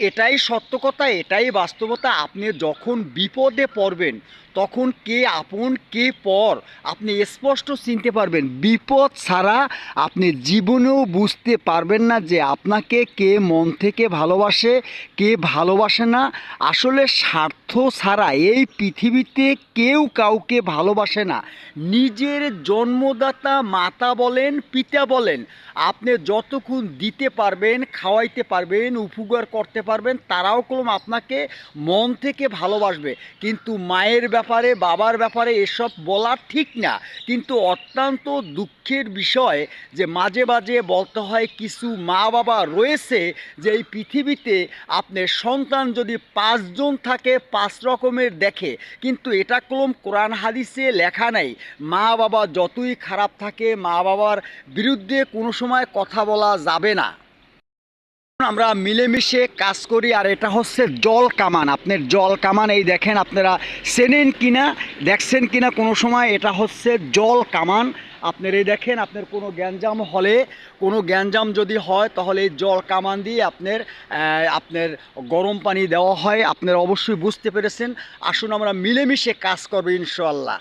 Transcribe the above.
এটাই সত্য কথা, এটাই বাস্তবতা। আপনি যখন বিপদে পড়বেন তখন কে আপন কে পর আপনি স্পষ্ট চিনতে পারবেন। বিপদ ছাড়া আপনি জীবনেও বুঝতে পারবেন না যে আপনাকে কে মন থেকে ভালোবাসে, কে ভালোবাসে না। আসলে স্বার্থ ছাড়া এই পৃথিবীতে কেউ কাউকে ভালোবাসে না। নিজের জন্মদাতা মাতা বলেন পিতা বলেন, আপনি যতক্ষণ দিতে পারবেন, খাওয়াইতে পারবেন, উপকার করতে পারবেন, তারাও কলম আপনাকে মন থেকে ভালোবাসবে। কিন্তু মায়ের ব্যাপারে, বাবার ব্যাপারে এসব বলা ঠিক না। কিন্তু অত্যন্ত দুঃখের বিষয় যে মাঝে মাঝে বলতে হয় কিছু মা বাবা রয়েছে যে এই পৃথিবীতে আপনার সন্তান যদি 5 জন থাকে 5 রকমের দেখে। কিন্তু এটা কলম কোরআন হাদিসে লেখা নাই। মা বাবা যতই খারাপ থাকে, মা বাবার বিরুদ্ধে কোনো সময় কথা বলা যাবে না। আমরা মিলেমিশে কাজ করি। আর এটা হচ্ছে জল কামান, আপনার জল কামান। এই দেখেন, আপনারা চেনেন কিনা, দেখছেন কিনা কোনো সময়, এটা হচ্ছে জল কামান। আপনার এই দেখেন, আপনার কোনো গ্যাঞ্জাম হলে, কোনো গ্যাঞ্জাম যদি হয় তাহলে এই জল কামান দিয়ে আপনার গরম পানি দেওয়া হয়। আপনারা অবশ্যই বুঝতে পেরেছেন। আসুন আমরা মিলেমিশে কাজ করবো ইনশাআল্লাহ।